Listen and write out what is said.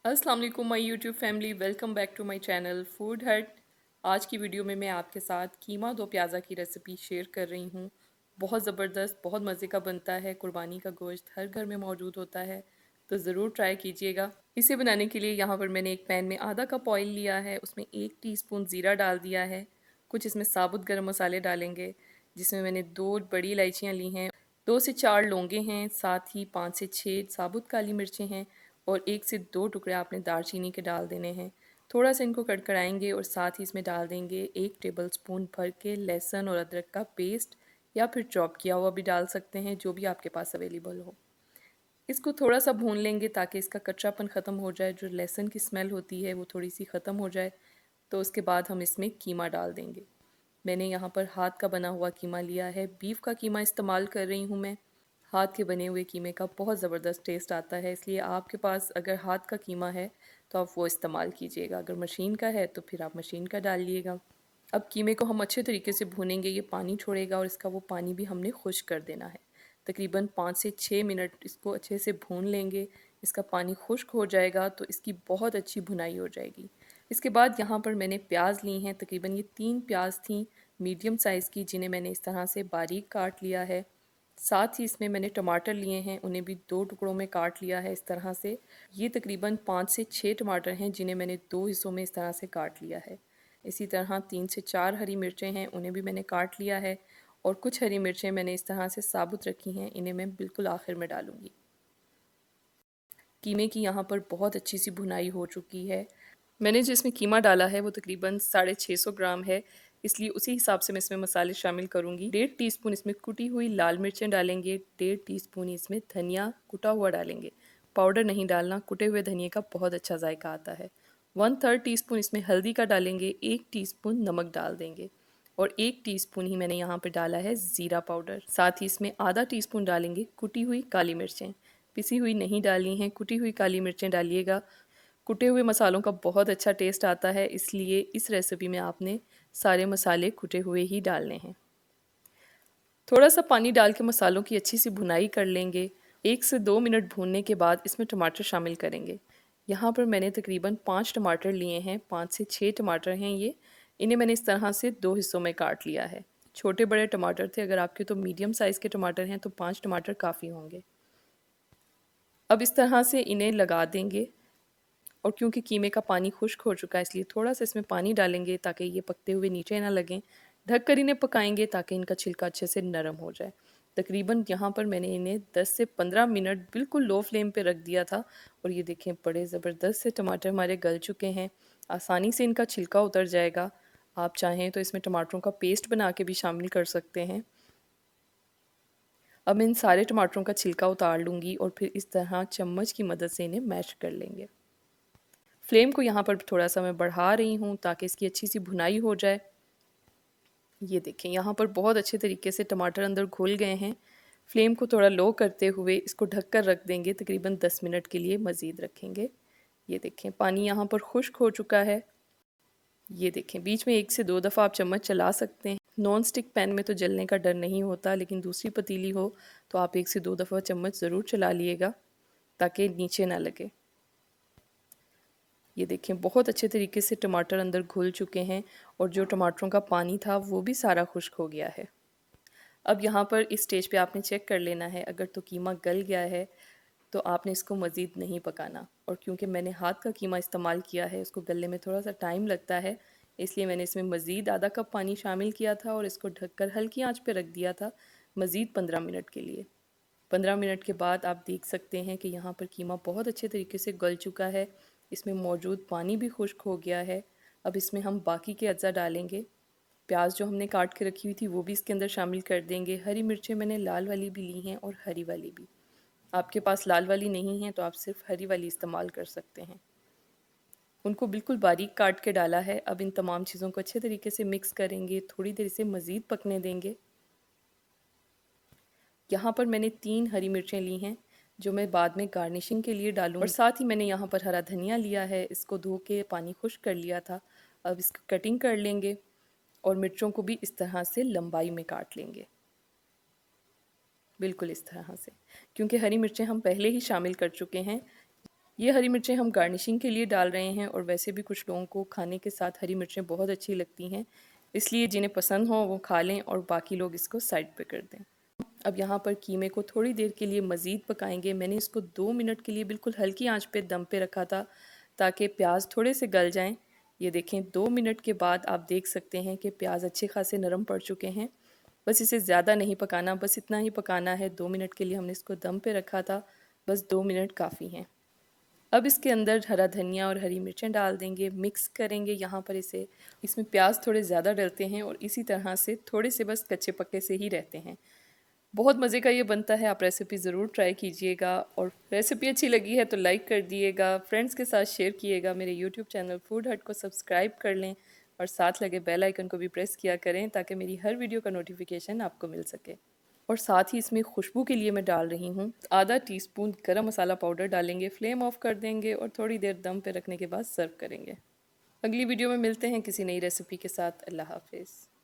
अस्सलाम वालेकुम my YouTube family, welcome back to my channel Food Hut. आज की वीडियो में मैं आपके साथ कीमा दो प्याज़ा की रेसिपी शेयर कर रही हूँ। बहुत ज़बरदस्त, बहुत मज़े का बनता है। कुर्बानी का गोश्त हर घर में मौजूद होता है, तो ज़रूर ट्राई कीजिएगा। इसे बनाने के लिए यहाँ पर मैंने एक पैन में आधा कप ऑयल लिया है, उसमें 1 टीस्पून ज़ीरा डाल दिया है। कुछ इसमें साबुत गर्म मसाले डालेंगे, जिसमें मैंने 2 बड़ी इलायचियाँ ली हैं, 2 से 4 लौंगे हैं, साथ ही 5 से 6 साबुत काली मिर्चें हैं और 1 से 2 टुकड़े आपने दालचीनी के डाल देने हैं। थोड़ा सा इनको कड़कड़ाएंगे और साथ ही इसमें डाल देंगे 1 टेबलस्पून भर के लहसुन और अदरक का पेस्ट, या फिर चॉप किया हुआ भी डाल सकते हैं, जो भी आपके पास अवेलेबल हो। इसको थोड़ा सा भून लेंगे ताकि इसका कच्चापन ख़त्म हो जाए, जो लहसुन की स्मेल होती है वो थोड़ी सी ख़त्म हो जाए। तो उसके बाद हम इसमें कीमा डाल देंगे। मैंने यहाँ पर हाथ का बना हुआ कीमा लिया है, बीफ का कीमा इस्तेमाल कर रही हूँ मैं। हाथ के बने हुए कीमे का बहुत ज़बरदस्त टेस्ट आता है, इसलिए आपके पास अगर हाथ का कीमा है तो आप वो इस्तेमाल कीजिएगा। अगर मशीन का है तो फिर आप मशीन का डालिएगा। अब कीमे को हम अच्छे तरीके से भूनेंगे, ये पानी छोड़ेगा और इसका वो पानी भी हमने खुश्क कर देना है। तकरीबन 5 से 6 मिनट इसको अच्छे से भून लेंगे। इसका पानी खुश्क हो जाएगा तो इसकी बहुत अच्छी भुनाई हो जाएगी। इसके बाद यहाँ पर मैंने प्याज ली हैं, तकरीबन ये 3 प्याज थी मीडियम साइज़ की, जिन्हें मैंने इस तरह से बारीक काट लिया है। साथ ही इसमें मैंने टमाटर लिए हैं, उन्हें भी 2 टुकड़ों में काट लिया है इस तरह से। ये तकरीबन 5 से 6 टमाटर हैं, जिन्हें मैंने 2 हिस्सों में इस तरह से काट लिया है। इसी तरह 3 से 4 हरी मिर्चें हैं, उन्हें भी मैंने काट लिया है। और कुछ हरी मिर्चें मैंने इस तरह से साबुत रखी हैं, इन्हें मैं बिल्कुल आखिर में डालूँगी। कीमे की यहाँ पर बहुत अच्छी सी भुनाई हो चुकी है। मैंने जो इसमें कीमा डाला है वो तकरीबन 650 ग्राम है, इसलिए उसी हिसाब से मैं इसमें मसाले शामिल करूँगी। 1.5 टीस्पून इसमें कुटी हुई लाल मिर्चें डालेंगे, 1.5 टीस्पून इसमें धनिया कुटा हुआ डालेंगे। पाउडर नहीं डालना, कुटे हुए धनिया का बहुत अच्छा जायका आता है। 1/3 टीस्पून इसमें हल्दी का डालेंगे, 1 टीस्पून नमक डाल देंगे और 1 टीस्पून ही मैंने यहाँ पे डाला है ज़ीरा पाउडर। साथ ही इसमें आधा टीस्पून डालेंगे कुटी हुई काली मिर्चें। पिसी हुई नहीं डालनी है, कुटी हुई काली मिर्चें डालिएगा। कुटे हुए मसालों का बहुत अच्छा टेस्ट आता है, इसलिए इस रेसिपी में आपने सारे मसाले कुटे हुए ही डालने हैं। थोड़ा सा पानी डाल के मसालों की अच्छी सी भुनाई कर लेंगे। 1 से 2 मिनट भूनने के बाद इसमें टमाटर शामिल करेंगे। यहाँ पर मैंने तकरीबन 5 टमाटर लिए हैं, 5 से 6 टमाटर हैं ये। इन्हें मैंने इस तरह से 2 हिस्सों में काट लिया है। छोटे बड़े टमाटर थे, अगर आपके तो मीडियम साइज़ के टमाटर हैं तो 5 टमाटर काफ़ी होंगे। अब इस तरह से इन्हें लगा देंगे और क्योंकि कीमे का पानी खुश्क हो चुका है, इसलिए थोड़ा सा इसमें पानी डालेंगे ताकि ये पकते हुए नीचे ना लगें। ढक कर इन्हें पकाएंगे ताकि इनका छिलका अच्छे से नरम हो जाए। तकरीबन यहाँ पर मैंने इन्हें 10 से 15 मिनट बिल्कुल लो फ्लेम पे रख दिया था और ये देखें बड़े ज़बरदस्त से टमाटर हमारे गल चुके हैं। आसानी से इनका छिलका उतर जाएगा। आप चाहें तो इसमें टमाटरों का पेस्ट बना के भी शामिल कर सकते हैं। अब मैं इन सारे टमाटरों का छिलका उतार लूँगी और फिर इस तरह चम्मच की मदद से इन्हें मैश कर लेंगे। फ्लेम को यहाँ पर थोड़ा सा मैं बढ़ा रही हूँ ताकि इसकी अच्छी सी भुनाई हो जाए। ये देखें यहाँ पर बहुत अच्छे तरीके से टमाटर अंदर घुल गए हैं। फ्लेम को थोड़ा लो करते हुए इसको ढक कर रख देंगे, तकरीबन 10 मिनट के लिए मज़ीद रखेंगे। ये देखें पानी यहाँ पर खुश्क हो चुका है। ये देखें बीच में 1 से 2 दफ़ा आप चम्मच चला सकते हैं। नॉन स्टिक पैन में तो जलने का डर नहीं होता, लेकिन दूसरी पतीली हो तो आप 1 से 2 दफ़ा चम्मच ज़रूर चला लिएगा ताकि नीचे ना लगे। ये देखें बहुत अच्छे तरीके से टमाटर अंदर घुल चुके हैं और जो टमाटरों का पानी था वो भी सारा खुश्क हो गया है। अब यहाँ पर इस स्टेज पे आपने चेक कर लेना है, अगर तो कीमा गल गया है तो आपने इसको मज़ीद नहीं पकाना। और क्योंकि मैंने हाथ का कीमा इस्तेमाल किया है, उसको गलने में थोड़ा सा टाइम लगता है, इसलिए मैंने इसमें मज़ीद आधा कप पानी शामिल किया था और इसको ढककर हल्की आंच पे रख दिया था मज़ीद 15 मिनट के लिए। 15 मिनट के बाद आप देख सकते हैं कि यहाँ पर कीमा बहुत अच्छे तरीके से गल चुका है। इसमें मौजूद पानी भी खुश्क हो गया है। अब इसमें हम बाकी के अज्जा डालेंगे। प्याज जो हमने काट के रखी हुई थी वो भी इसके अंदर शामिल कर देंगे। हरी मिर्चें मैंने लाल वाली भी ली हैं और हरी वाली भी। आपके पास लाल वाली नहीं है तो आप सिर्फ हरी वाली इस्तेमाल कर सकते हैं। उनको बिल्कुल बारीक काट के डाला है। अब इन तमाम चीज़ों को अच्छे तरीके से मिक्स करेंगे, थोड़ी देर इसे मज़ीद पकने देंगे। यहाँ पर मैंने 3 हरी मिर्चें ली हैं जो मैं बाद में गार्निशिंग के लिए डालूँगी। और साथ ही मैंने यहाँ पर हरा धनिया लिया है, इसको धो के पानी खुश्क कर लिया था। अब इसकी कटिंग कर लेंगे और मिर्चों को भी इस तरह से लंबाई में काट लेंगे, बिल्कुल इस तरह से, क्योंकि हरी मिर्चें हम पहले ही शामिल कर चुके हैं। ये हरी मिर्चें हम गार्निशिंग के लिए डाल रहे हैं और वैसे भी कुछ लोगों को खाने के साथ हरी मिर्चें बहुत अच्छी लगती हैं, इसलिए जिन्हें पसंद हो वो खा लें और बाकी लोग इसको साइड पे कर दें। अब यहाँ पर कीमे को थोड़ी देर के लिए मज़ीद पकाएंगे। मैंने इसको 2 मिनट के लिए बिल्कुल हल्की आंच पे दम पे रखा था ताकि प्याज थोड़े से गल जाएं। ये देखें 2 मिनट के बाद आप देख सकते हैं कि प्याज अच्छे खासे नरम पड़ चुके हैं। बस इसे ज़्यादा नहीं पकाना, बस इतना ही पकाना है। 2 मिनट के लिए हमने इसको दम पे रखा था, बस 2 मिनट काफ़ी हैं। अब इसके अंदर हरा धनिया और हरी मिर्चें डाल देंगे, मिक्स करेंगे यहाँ पर इसे। इसमें प्याज थोड़े ज़्यादा डलते हैं और इसी तरह से थोड़े से बस कच्चे पक्के से ही रहते हैं। बहुत मज़े का ये बनता है, आप रेसिपी ज़रूर ट्राई कीजिएगा और रेसिपी अच्छी लगी है तो लाइक कर दिएगा, फ्रेंड्स के साथ शेयर किएगा, मेरे यूट्यूब चैनल फूड हट को सब्सक्राइब कर लें और साथ लगे बेल आइकन को भी प्रेस किया करें ताकि मेरी हर वीडियो का नोटिफिकेशन आपको मिल सके। और साथ ही इसमें खुशबू के लिए मैं डाल रही हूँ आधा टीस्पून गरम मसाला पाउडर डालेंगे, फ्लेम ऑफ कर देंगे और थोड़ी देर दम पे रखने के बाद सर्व करेंगे। अगली वीडियो में मिलते हैं किसी नई रेसिपी के साथ। अल्लाह हाफिज़।